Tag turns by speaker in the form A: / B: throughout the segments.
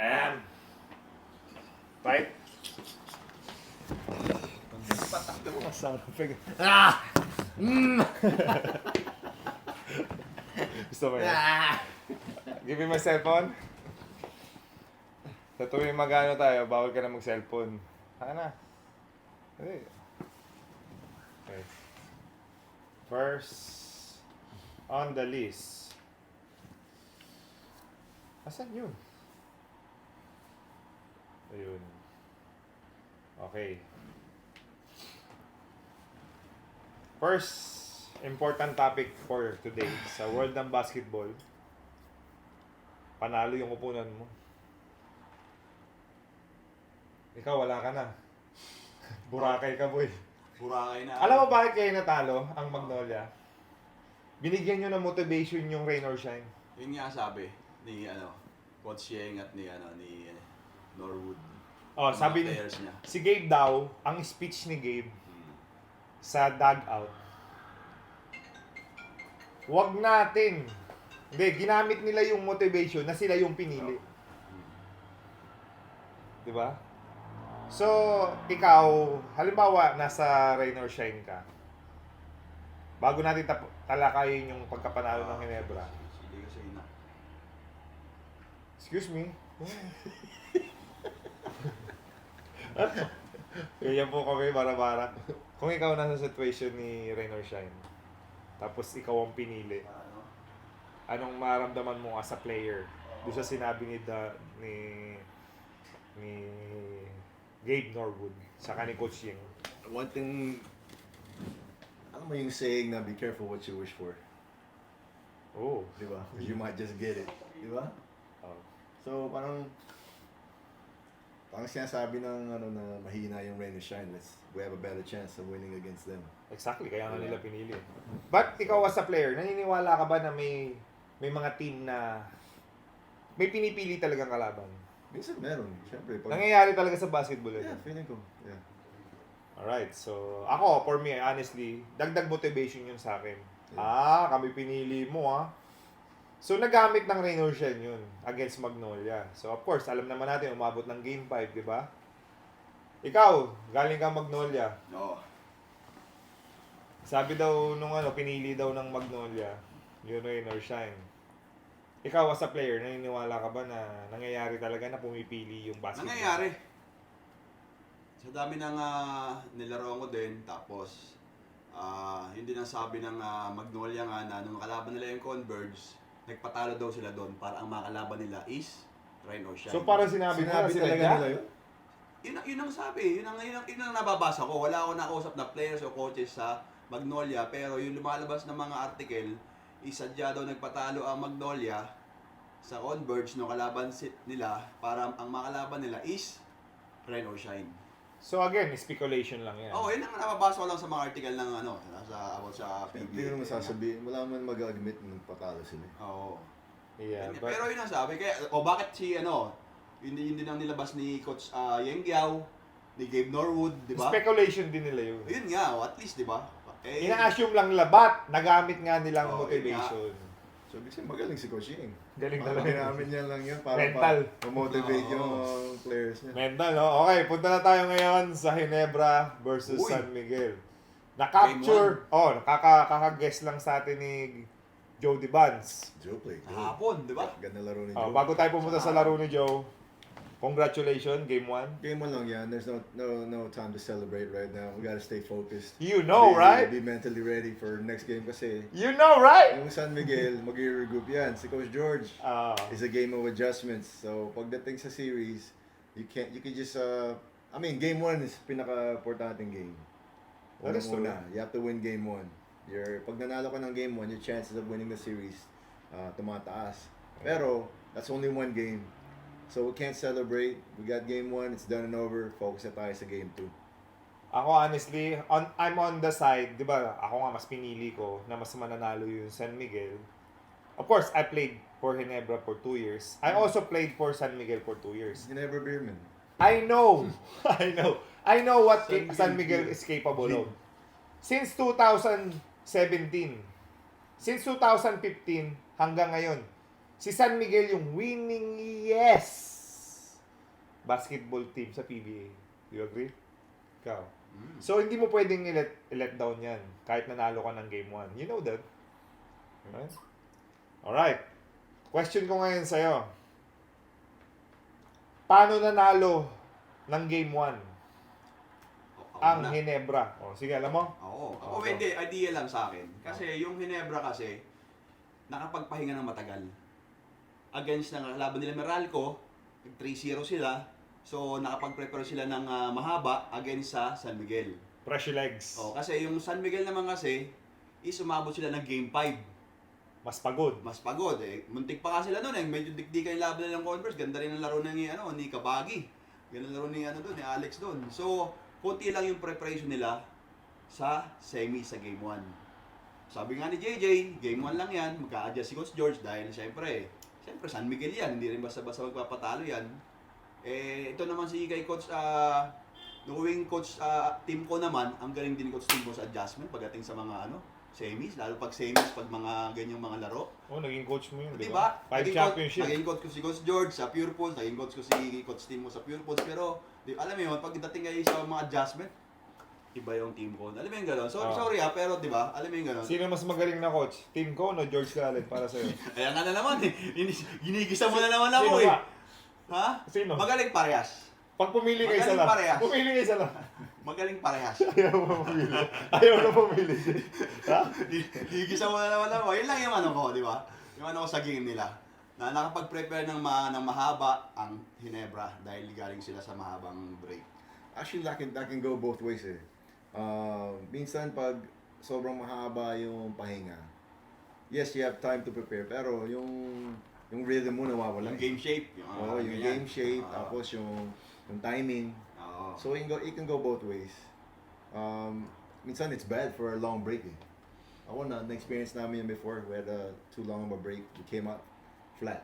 A: And right?
B: Sound effect.
A: Gusto mo yan? Give me my cellphone. Sa tuwing mag-ano tayo, bawal ka na mag-cellphone. Saka na. Okay. Okay. First on the list. Asan yun? Ayun. Okay. First important topic for today sa world ng basketball. Panalo yung upunan mo. Ikaw, wala ka na. Burakay ka, boy.
C: Burakay na.
A: Alam mo bakit kayo natalo ang Magnolia? Binigyan nyo ng motivation yung rain or shine.
C: Yun nga sabi ni Coach Yeng at ni Norwood.
A: Oh,
C: Yung
A: sabi
C: mga
A: ni
C: players niya.
A: si Gabe daw, ang speech ni Gabe sa dugout. Wag natin. Hindi, ginamit nila yung motivation na sila yung pinili. Di ba? So, ikaw, halimbawa, nasa rain or shine ka. Bago natin talakayin yung pagkapanalo ng Ginebra.
C: Hindi kasi ina.
A: Excuse me. Ganyan po kami, bara-bara. Kung ikaw nasa situation ni rain or shine, tapos ikaw ang pinili,
C: Ano?
A: anong maramdaman mo as a player? Doon sa sinabi ni Gabe Norwood, saka ni Coach Yeng.
B: One thing, alam mo yung saying na be careful what you wish for.
A: Oh.
B: Di ba? Because you might just get it. Di ba?
A: Oh.
B: So, parang sinasabi ng na mahina yung rain or shine. We have a better chance of winning against them.
A: Exactly, kaya nga nila pinili. But ikaw as a player, naniniwala ka ba na may mga team na may pinipili talagang kalaban?
B: Minsan meron. Siyempre. Pag,
A: Nangyayari talaga sa basketball.
B: yeah, feeling ko. Yeah.
A: Alright, so ako, for me, honestly, dagdag motivation yun sa akin.
B: Yeah.
A: Kami pinili mo So, nagamit ng rain or shine yun against Magnolia. So, of course, alam naman natin, umabot ng Game 5, di ba? Ikaw, galing kang Magnolia.
C: Oo.
A: Sabi daw nung pinili daw ng Magnolia, yung rain or shine. Ikaw as a player, naniniwala ka ba na nangyayari talaga na pumipili yung basketball?
C: Nangyayari. Sa dami ng nilaro ko din, tapos hindi nang sabi ng Magnolia nga na nung kalaban nila yung Converge, nagpatalo daw sila doon para ang mga kalaban nila is rain or shine.
A: So, parang sinabi
B: Sinabi
A: sila
B: talaga nila yun?
C: Yun ang sabi, yun ang nababasa ko. Wala akong nakausap na players o coaches sa Magnolia, pero yung lumalabas ng mga article, isadya daw nagpatalo ang Magnolia sa Converge no kalaban nila para ang mga kalaban nila is rain or shine.
A: So again, speculation lang yan.
C: Oo, yun ang nababasa ko lang sa mga article ng about sa
B: Hindi
C: PBA.
B: naman sasabihin. Wala man mag-admit nung patalo sila.
C: Oo.
A: Yeah, but
C: Pero yun ang sabi. Kaya, bakit yun din ang nilabas ni Coach Yeng Giao, ni Gabe Norwood, di ba?
A: speculation din nila yun.
C: Yun nga, at least, di ba?
A: Ina-assume lang nila, but nagamit nga nilang
C: Oo,
A: motivation.
B: So, ibig sabihin magaling si Coach Yeng.
A: Galing
B: Parang
A: talaga.
B: ginamit niya lang yun para
A: Mental.
B: motivate
C: Oo.
B: yung players niya.
A: Mental, no? Okay, punta na tayo ngayon sa Ginebra versus
C: Uy.
A: San Miguel. Na-capture, nakaka-guess lang sa atin ni Joe Dibans.
B: Joe played good.
C: Kahapon, di ba?
B: Ganda laro ni
A: Oh,
B: Joe.
A: bago tayo pumunta sa laro ni Joe, congratulations, Game 1.
B: Game 1 lang yan. There's no time to celebrate right now. We gotta stay focused.
A: You know, right?
B: Be mentally ready for next game kasi
A: You know, right?
B: yung San Miguel, mag-regroup yan. Si Coach George is a game of adjustments. So, pagdating sa series, you can just, game 1 is pinaka-importanting game.
A: That is true.
B: You have to win game 1. Pag nanalo ka ng game 1, your chances of winning the series tumataas. Pero, that's only one game. So, we can't celebrate. We got game 1, it's done and over. Focus na tayo sa game 2.
A: Ako honestly, I'm on the side, di ba, ako nga mas pinili ko na mas mananalo yung San Miguel. Of course, I played for Ginebra for 2 years. I also played for San Miguel for 2 years.
B: Ginebra Beerman.
A: I know, I know what
B: San
A: San
B: Miguel
A: Miguel is capable of. Since 2017, since 2015 hanggang ngayon, si San Miguel yung winning basketball team sa PBA. You agree? Ikaw.
C: Mm.
A: So, hindi mo pwedeng i-let down yan kahit nanalo ka ng game 1. You know that? Right? Alright. Question ko ngayon sa'yo. Paano nanalo ng game 1
C: Ako
A: ang
C: na.
A: Ginebra? O, sige, alam mo?
C: Oo.
A: Oo.
C: Hindi, idea lang sa akin. Kasi yung Ginebra kasi, nakapagpahinga ng matagal. Against ng laban nila Meralco, 3-0 sila. So, nakapag-prepare sila ng mahaba against sa San Miguel.
A: Fresh legs.
C: Oh, kasi yung San Miguel naman kasi, is umabot sila ng game 5.
A: Mas pagod.
C: Mas pagod eh. Muntik pa nga sila noon eh. Medyo dikdikan yung laban nila ng Converse. Ganda rin ang laro ng ni Kabagi. Ganda ang laro ni ni Alex doon. So, konti lang yung preparation nila sa semi sa game 1. Sabi nga ni JJ, game 1 lang yan. Magka-adjust si Coach George dahil siyempre San Miguel yan. Hindi rin basta-basta magpapatalo yan. Eh, ito naman si kay Coach Knowing Coach team ko naman, ang galing din ni Coach Team ko sa adjustment pagdating sa mga semis, lalo pag semis, pag mga ganyang mga laro.
A: Oh, naging coach mo yun, di
C: Diba?
A: ba? 5 championship.
C: Naging coach ko si Coach George sa Pure Pulse, naging coach ko si Coach Team mo sa Pure Pulse, pero alam mo yun, pag dating kayo sa mga adjustment, iba yung team ko. Alam mo yung gano'n? Sorry pero di ba? Alam mo yung gano'n?
A: Sino mas magaling na coach? Team ko no George Khaled para sa'yo?
C: Ayan nga na naman eh. Ginigisa mo na naman
A: Sino
C: ako eh.
A: ba?
C: Ha?
A: Sino?
C: Magaling parehas.
A: Pag pumili ka isa
C: Magaling
A: lang.
C: parehas.
A: Pumili ka isa lang.
C: Magaling parehas.
A: Ayaw mo pumili. Ayaw na pumili. Ha?
C: Ginigisa mo na naman ako. Yun lang yung ko, di ba? Yung ko sa game nila. Na nakapag-prepare ng mahaba ang Ginebra dahil galing sila sa mahabang break.
B: Actually, that can go both ways eh. Minsan pag sobrang mahaba yung pahinga, yes, you have time to prepare, pero yung rhythm mo nawawala.
C: Yung game shape.
B: Oo, yung
C: ganyan.
B: game shape,
C: Oo.
B: tapos yung timing.
C: Oo.
B: So it can go both ways. Minsan it's bad for a long break eh. Ako na-experience namin yun before. We had too long of a break. We came out flat.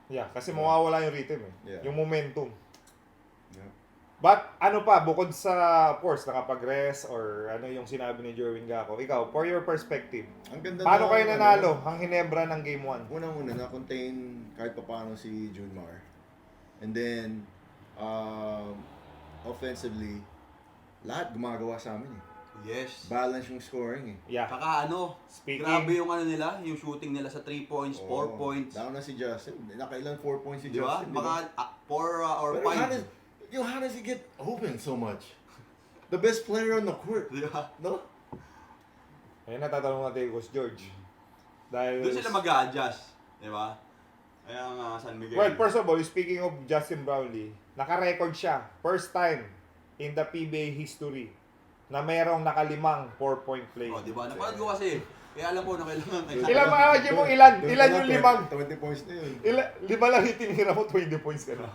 A: Yeah, kasi mawawala yung rhythm eh.
B: Yeah.
A: Yung momentum.
B: Yeah.
A: But ano pa, bukod sa, of course, nakapag-rest or ano yung sinabi ni Jerwin Gaco, ikaw, for your perspective,
B: Ang ganda
A: paano
B: na-
A: kayo nanalo ang Ginebra ng Game 1?
B: Unang-una, na-contain kahit papaano si Junmar. And then, offensively, lahat gumagawa sa amin eh.
C: Yes.
B: Balance yung scoring eh.
A: Yeah.
C: Saka
A: Speaking-
C: grabe yung nila, yung shooting nila sa 3 points, 4
B: Oo.
C: points.
B: Down na si Justin. Nakailan 4 points si
C: Di ba?
B: Justin.
C: Baka 4 or
B: Pero
C: 5.
B: how does he get open so much? The best player on the court.
C: Di ba?
B: No?
A: Ayun, natatanong natin kay Coach George. Dahil,
C: Doon sila mag-a-adjust. Di ba? Kaya nga San Miguel.
A: well, first of all, speaking of Justin Brownlee, naka-record siya, first time in the PBA history, na mayroong nakalimang 4-point play.
C: Oh, di ba? Napanood ko kasi. Kaya alam ko na kailangan.
A: Ilan mga mo ilan?
B: Doon
A: Ilan
B: pala,
A: yung limang?
B: 20 points na yun.
A: Lima lang yung tinira mo, 20 points ka na.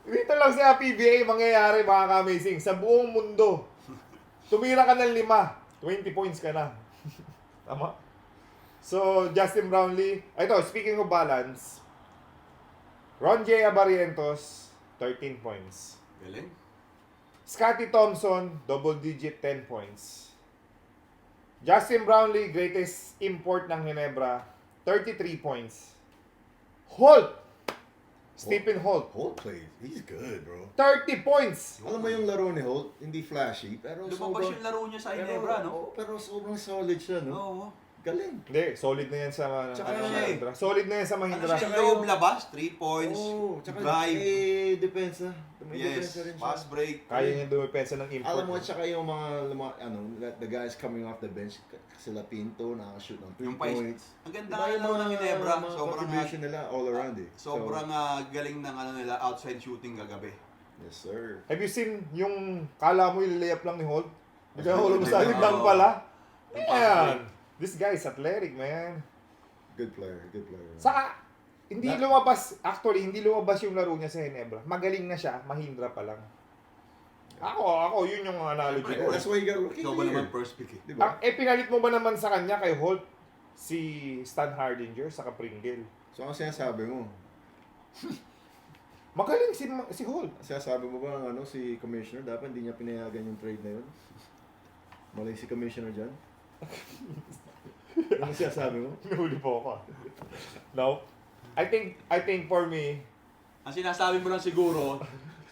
A: Dito lang sa PBA mangyayari, mga ka-amazing. Sa buong mundo, tumira ka ng 5, 20 points ka na. Tama? So, Justin Brownlee, ito, speaking of balance, Ron J. Abarientos, 13 points.
C: Galing.
A: Scotty Thompson, double digit 10 points. Justin Brownlee, greatest import ng Ginebra, 33 points. Holt, Stephen Holt,
B: Holt plays. He's good, bro.
A: 30 points.
B: Alam mo yung laro ni Holt, hindi flashy, pero
C: Lumabas yung laro niya sa Ginebra, no?
B: Pero sobrang solid siya, no?
C: Oo.
B: Galing.
A: Hindi, solid na yan sa
B: Tsaka
A: Mahindra. Solid na yan sa
C: Ano
A: Mahindra.
C: siya, loob labas, 3 points,
B: Tsaka
C: drive,
B: depensa. May
C: yes,
B: depensa rin siya.
C: pass break.
A: Kaya niya dumipensa ng import.
B: Alam mo, tsaka yung mga, the guys coming off the bench, sila Pinto, nakaka-shoot ng 3
C: Yung pais-
B: points.
C: Ang ganda
B: Diba
C: nga
B: yung
C: laro ng Ginebra.
B: mga
C: Sobrang
B: contribution nila all around eh.
C: sobrang galing ng nila outside shooting kagabi.
B: Yes, sir.
A: Have you seen yung kala mo yung layup lang ni Holt? Bigla
C: Oo.
A: hulog sa lang pala.
C: Yung pass
A: Man, this guy is athletic, man.
B: Good player, good player.
A: Saka, hindi lumabas, actually, hindi lumabas yung laro niya sa Ginebra. Magaling na siya, Mahindra pa lang. Ako, yun yung analogy ko.
B: That's why you got rookie
C: Ikaw
B: of
C: ba
B: the year.
C: naman first pick eh?
B: Diba?
A: Pinalit mo ba naman sa kanya kay Holt si Stan Hardinger sa Pringle?
B: So, ang sinasabi mo?
A: Magaling si Holt.
B: Sinasabi mo ba ang si Commissioner, dapat hindi niya pinayagan yung trade na yun? Mali si Commissioner dyan? Ano sinasabi mo?
A: Nahuli po ako. No. I think for me,
C: Ang sinasabi mo lang siguro,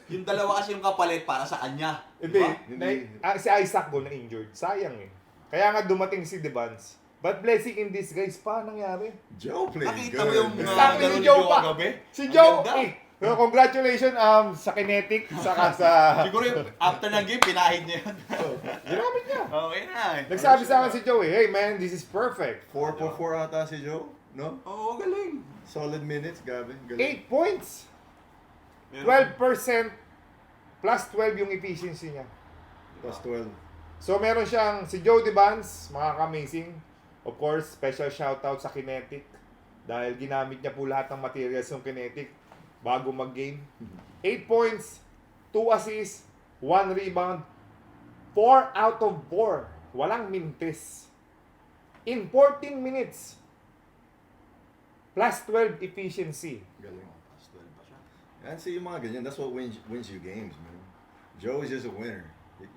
C: yung dalawa kasi yung kapalit para sa kanya.
A: Hindi.
C: Diba?
B: Hindi.
A: Si Isaac go na injured. Sayang eh. Kaya nga dumating si Devans. But blessing in disguise pa nangyari.
B: Joe played
C: Nakita
B: good.
C: mo yung
B: man.
A: Sabi
C: laro
A: ni
C: ni
A: Joe
C: Joe
A: pa.
C: kagabi?
A: Si
C: Ang
A: Joe,
C: ganda.
A: congratulations sa Kinetic, saka sa...
C: Siguro yung after ng game, pinahid niya yun.
A: Ginamit niya.
C: Okay na eh.
A: Nagsabi sa akin si Joe hey man, this is perfect.
B: 4 for 4 ata si Joe, no?
C: Oo, galing.
B: Solid minutes, gabi. Galing.
A: 8 points.
C: Meron-
A: 12% plus 12 yung efficiency niya.
B: Plus 12.
A: So meron siyang si Joe Devans, mga ka-amazing. Of course, special shoutout sa Kinetic dahil ginamit niya po lahat ng materials ng Kinetic bago mag-game. 8 points, 2 assists, 1 rebound, 4 out of 4. Walang mintis. In 14 minutes. Plus 12 efficiency.
B: Galing.
C: Plus 12 pa siya.
B: And see, yung mga ganyan, that's what wins you games, man. Joe is just a winner.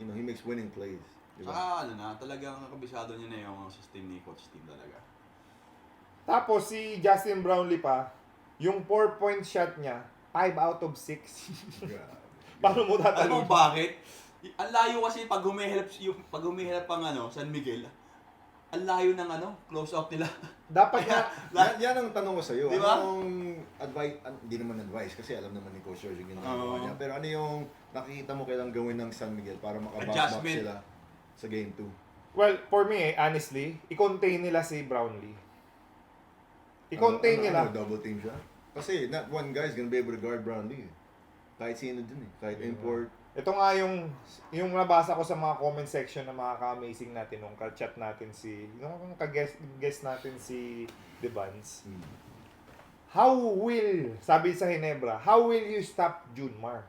B: You know, he makes winning plays. Diba?
C: Saka ano na, talagang kabisado niya na yung system ni Coach Team talaga.
A: Tapos si Justin Brownlee pa, yung 4-point shot niya, 5 out of 6.
B: Grabe.
A: Paano mo
C: Alam mo
A: tatalon?
C: bakit? Ang layo kasi pag humihilap ang San Miguel, ang layo ng close out nila.
A: Dapat nga,
B: Yan ang tanong ko sa'yo.
C: Di ba?
B: Anong advice, hindi naman advice kasi alam naman ni Coach George yung ginagawa
C: Oo.
B: niya. Pero ano yung nakikita mo kailang gawin ng San Miguel para makabounce back
C: Adjustment.
B: sila sa game 2?
A: well, for me honestly, i-contain nila si Brownlee. I-contain nila.
B: Double team siya? Kasi not one guy is gonna be able to guard Brownlee. Kahit sino dun eh. Kahit import.
A: Ito nga yung nabasa ko sa mga comment section ng mga ka-amazing natin nung ka-chat natin nung ka-guest natin si Devans. Sabi sa Hinebra, how will you stop Junmar?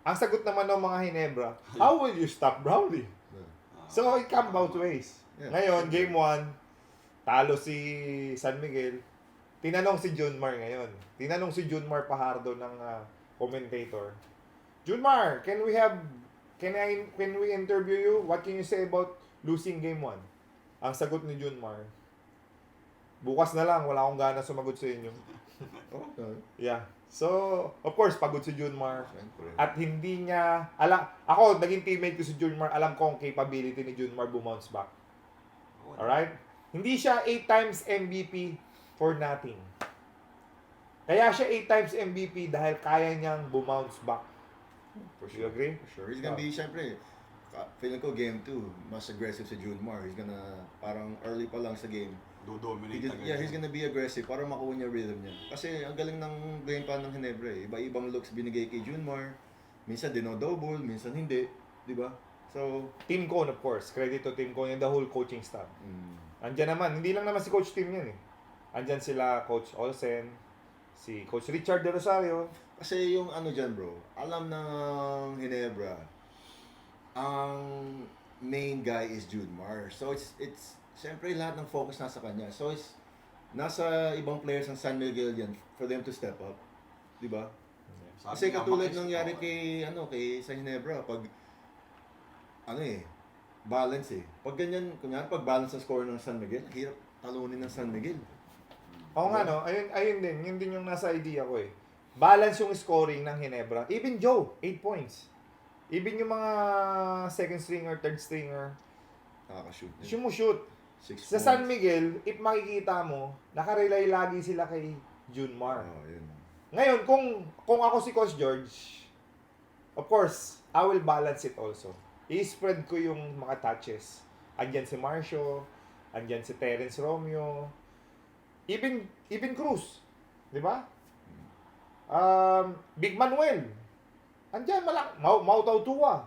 A: Ang sagot naman ng mga Hinebra, how will you stop Brownlee? So, it come both ways.
B: Yeah.
A: Ngayon, game 1, talo si San Miguel. Tinanong si Junmar ngayon. Tinanong si Junmar Pajardo ng commentator. Junmar, can we interview you? What can you say about losing game 1? Ang sagot ni Junmar, bukas na lang, wala akong gana sumagot sa inyo.
B: Okay.
A: Yeah. So, of course, pagod si Junmar.
B: Siyempre.
A: At hindi niya, ako, naging teammate ko si Junmar, alam ko ang capability ni Junmar bumounce back. Alright? Hindi siya 8 times MVP for nothing. Kaya siya 8 times MVP dahil kaya niyang bumounce back.
B: For
A: You agree?
B: For sure. He's gonna be, syempre, feeling ko game 2, mas aggressive si Junmar. He's gonna, parang early pa lang sa game.
C: Do-dominate agad.
B: He's gonna be aggressive para makuha niya rhythm niya. Kasi ang galing ng game plan ng Ginebra eh. Iba-ibang looks binigay kay Junmar. Minsan dino-double, minsan hindi. Di ba? So,
A: Team Cone, of course. Credit to Team Cone and the whole coaching staff. Andyan naman, hindi lang naman si Coach Tim yan eh. Andyan sila Coach Olsen, si Coach Richard De Rosario.
B: kasi yung ano dyan bro, alam ng Ginebra, ang main guy is Junmar. So it's siyempre lahat ng focus nasa kanya. So it's nasa ibang players ng San Miguel yan for them to step up. Di ba?
C: Sabi
B: Kasi
C: nga,
B: katulad
C: Max,
B: nangyari
C: oh,
B: kay sa Ginebra pag balance eh. Pag ganyan, kunyari pag balance ang score ng San Miguel, hirap talunin ng San Miguel.
A: Oo nga no, ayun din, yun din yung nasa idea ko eh. Balance yung scoring ng Ginebra. Even Joe, 8 points. Even yung mga second stringer, third stringer,
B: Nakaka-shoot din.
A: shoot.
B: 6
A: Sa San Miguel, if makikita mo, nakarely lagi sila kay Junmar.
B: Oh, yun.
A: Ngayon, kung ako si Coach George, of course, I will balance it also. I-spread ko yung mga touches. Andyan si Marcio, andyan si Terence Romeo, even Cruz, di ba? Big Manuel, andyan Mautaw Tua.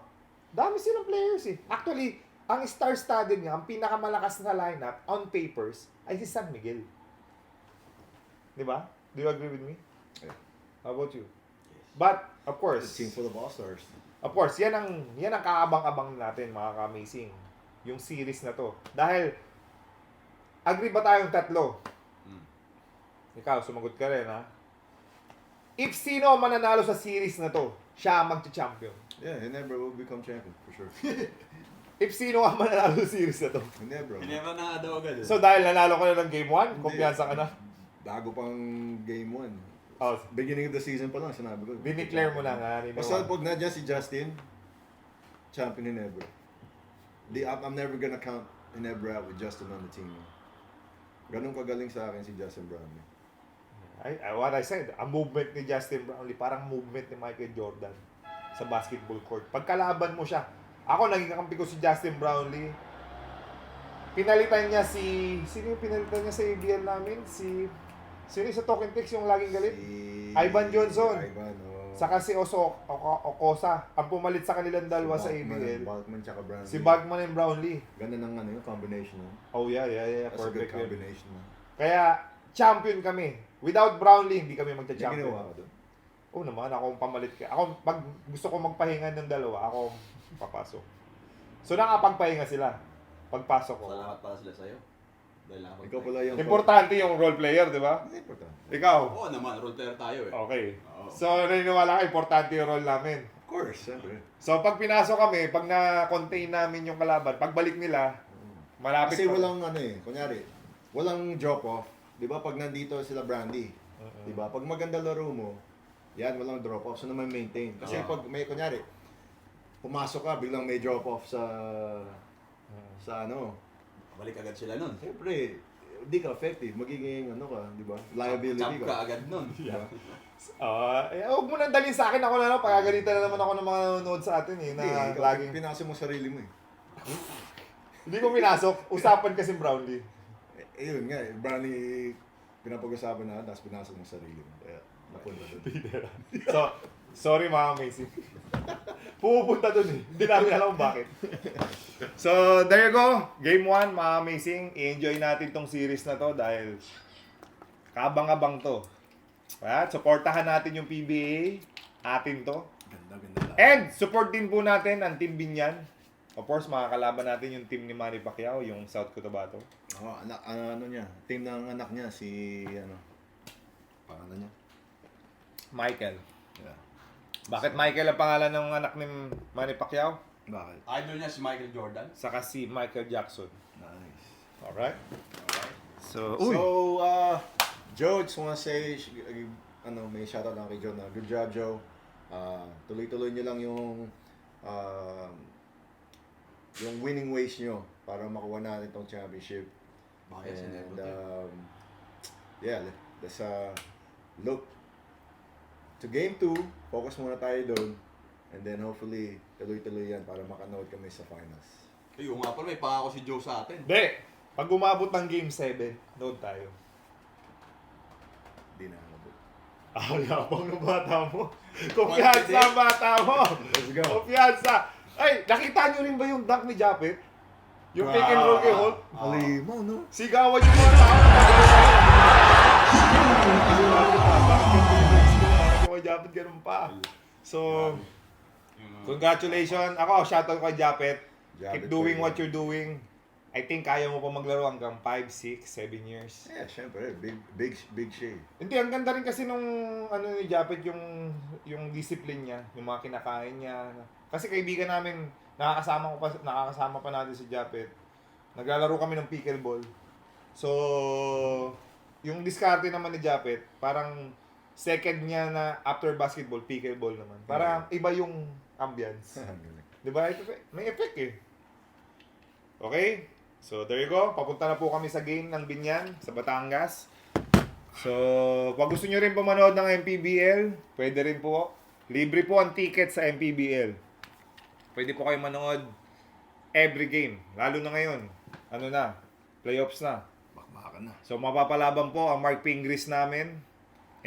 A: Dami silang players eh. Actually, ang star-studded niya, ang pinakamalakas na lineup on papers ay si San Miguel. Di ba? Do you agree with me?
B: Yeah.
A: How about you?
C: yes.
A: But, of
B: It's
A: course,
B: a team full of all-stars.
A: yan ang kaabang-abang natin, mga ka-amazing. Yung series na to. Dahil, agree ba tayong tatlo? Ikaw, sumagot ka rin, ha? If sino ang mananalo sa series na to, siya ang magcha-champion.
B: Yeah, Ginebra will become champion for sure.
A: If sino ang mananalo sa series na to.
B: Ginebra.
C: Hineba na daw agad.
A: So, dahil nanalo ka na ng game 1, kumpiyansa ka na.
B: Bago pang game 1.
A: Oh,
B: Beginning of the season pa lang, sinabi ko.
A: dineclare mo na nga.
B: Basta pag nandiyan si Justin, champion Ginebra. I'm never gonna count Ginebra out with Justin on the team. Ganun kagaling sa akin si Justin Brownlee.
A: What I said, ang movement ni Justin Brownlee, parang movement ni Michael Jordan sa basketball court. Pagkalaban mo siya, ako naging kakampi ko si Justin Brownlee. Pinalitan niya sino yung pinalitan niya sa ABL namin? Sino yung sa Talking Text yung laging galit? Ivan Johnson.
B: Ivan, oh.
A: Saka si Okosa. Ang pumalit sa kanilang dalawa sa ABL.
B: Balkman tsaka Brownlee.
A: Si Bagman and Brownlee.
B: Ganda ng yung combination. No?
A: Oh yeah.
B: That's a good
A: Perfect yun.
B: combination. No?
A: Kaya, champion kami. Without Brownlee, hindi kami
B: May
A: magcha-champion.
B: ginawa ka doon.
A: Oo naman, ako ang pamalit ka. Ako, pag gusto ko magpahinga ng dalawa, ako ang papasok. So, nakapagpahinga sila. Pagpasok ko.
C: Salamat pala sila sa'yo. Dahil ako.
B: Ikaw pala yung...
A: Importante yung role player, di ba?
B: Hindi importante.
A: Ikaw.
C: Oo naman, role player tayo eh.
A: Okay.
C: Oo.
A: So, naniniwala ka, importante yung role namin.
B: Of course, siyempre.
A: So, pag pinasok kami, pag na-contain namin yung kalaban, pagbalik nila, malapit
B: Kasi
A: pa-
B: walang kunyari, walang drop-off. Di ba pag nandito sila Brandy, di ba? Pag maganda laro mo, yan, walang drop-off. So naman maintain. Kasi
C: Oo.
B: pag may, kunyari, pumasok ka, biglang may drop-off sa
C: Balik agad sila nun.
B: siyempre, hindi ka effective. Magiging, di ba? Liability
C: Champ ka
B: ka.
C: agad nun.
B: Diba?
A: huwag mo nang dalhin sa akin. Ako na lang, pagagalitan na naman ako ng mga nanonood sa atin eh.
B: Hindi,
A: Na
B: ikaw,
A: laging...
B: pinasok mo sarili mo eh.
A: Hindi ko pinasok. Usapan kasi Brownlee.
B: Yun nga, Brandy, pinapag-usapan na, tapos pinasok mo sarili mo. Kaya, napunta doon.
A: So, sorry mga amazing. Pupunta dun eh. Hindi namin alam kung bakit. So, there you go. Game 1, mga amazing. I-enjoy natin tong series na to dahil kabang-abang to. At supportahan natin yung PBA. Atin to.
B: Ganda lang.
A: And support din po natin ang Team Binyan. Of course, makakalaban natin yung team ni Manny Pacquiao, yung South Cotabato.
B: Oh, niya? Team ng anak niya, si, pangalan niya?
A: Michael.
B: Yeah.
A: Bakit Michael ang pangalan ng anak ni Manny Pacquiao?
B: Bakit?
C: Idol niya si Michael Jordan.
A: Saka si Michael Jackson.
B: Nice.
A: Alright?
C: Alright.
A: So,
B: Joe, just wanna say, may shoutout lang kay Joe na, good job, Joe. Tuloy-tuloy niyo lang yung winning ways niyo para makuha natin tong championship.
C: Bakit si
B: And,
C: Nebo?
B: let's look to game 2, focus muna tayo doon, and then hopefully, tuloy-tuloy yan para makanood kami sa finals.
C: Ayun nga pala, may pangako si Joe sa atin.
A: Hindi. Pag umabot ng Game 7, nood tayo.
B: Di na ako.
A: Yabang ng bata mo. Kumpiyansa ang bata mo.
B: Let's go.
A: Kumpiyansa. Ay, nakita nyo rin ba yung dunk ni Japet? Yung pick and roll kay Holt?
B: Halimaw, no?
A: Sigawan yung mga tao. Bakit yung Japet ganun pa? So, congratulations. Ako, shoutout kay Japet. Keep doing what you're doing. I think kaya mo pa maglaro hanggang 5, 6, 7 years.
B: Yeah, syempre. Big shade.
A: Hindi, ang ganda rin kasi nung ni Japet yung discipline niya, yung mga kinakain niya. Kasi kaibigan namin, nakakasama pa natin si Japet. Naglalaro kami ng pickleball. So, yung diskarte naman ni Japet, parang second niya na after basketball, pickleball naman. Parang iba yung ambience. 'Di ba? May effect eh. Okay? So, there you go. Papunta na po kami sa game ng Binyan sa Batangas. So, pag gusto nyo rin pumanood ng MPBL, pwede rin po. Libre po ang ticket sa MPBL. Pwede po kayo manood every game. Lalo na ngayon. Ano na? Playoffs na.
B: Bakbakan na.
A: So, mapapalaban po ang Mark Pingris namin.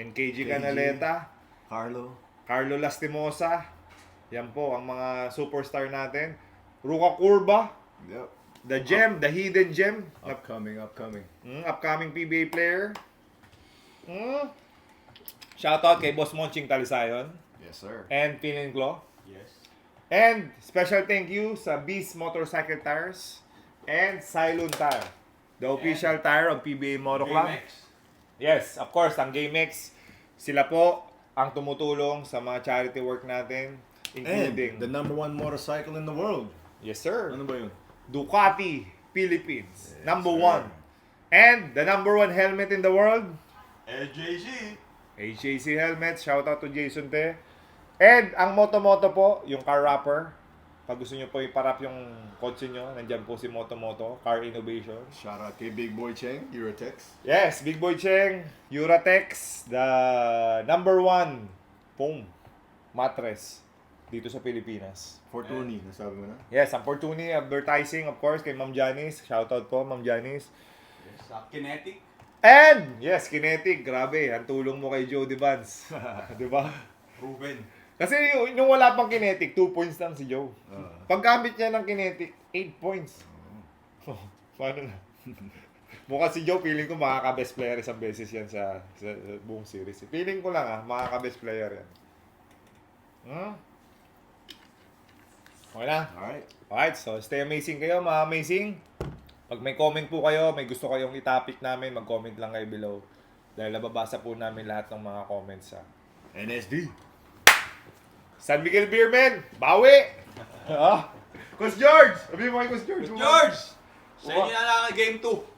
A: NKG Canaleta. Carlo Lastimosa. Yan po ang mga superstar natin. Ruka Curva.
B: Yep.
A: The Gem, the Hidden Gem.
B: Upcoming.
A: Upcoming PBA player. Shoutout kay Boss Monching Talisayon
B: Yes, sir.
A: and Pininclo.
C: Yes.
A: And special thank you sa Beast Motorcycle Tires and Cylon Tire, the official tire of PBA Moto Club.
C: GameX.
A: Yes, of course, ang GameX, sila po ang tumutulong sa mga charity work natin, including,
B: And the number 1 motorcycle in the world.
A: yes sir,
B: Ano ba yun?
A: Ducati Philippines,
B: Yes,
A: number
B: sir.
A: 1. And the number 1 helmet in the world,
C: LJC.
A: HJC Helmets, shoutout to Jason Te. And ang Moto po, yung car wrapper. Pag gusto nyo po iparap yung kotse nyo, nandyan po si Moto, Car Innovation.
B: Shout out kay Big Boy Cheng, Eurotex.
A: Yes, Big Boy Cheng, Uratex, the number 1 foam mattress dito sa Pilipinas.
B: Fortuny, nasabi mo na?
A: Yes, ang Fortuny advertising, of course, kay Ma'am Janice. Shoutout po, Ma'am Janice.
C: Sa Kinetic.
A: And, yes, Kinetic, grabe, ang tulong mo kay Joe Devans. Di ba?
C: Ruben.
A: Kasi nung wala pang Kinetic, 2 points lang si Joe.
B: Ah.
A: Paggamit niya ng Kinetic, 8 points. Oh, paano na? Mukha si Joe, feeling ko makaka-best player isang beses yan sa buong series. Feeling ko lang makaka-best player yan. Okay na? Alright, so stay amazing kayo, mga amazing. Pag may comment po kayo, may gusto kayong i-topic namin, mag-comment lang kayo below. Dahil nababasa po namin lahat ng mga comments sa
B: NSD.
A: San Miguel Beerman, bawi! Coach George! Sabi mo kay Coach George.
C: George! Sa inyo na lang ang game 2.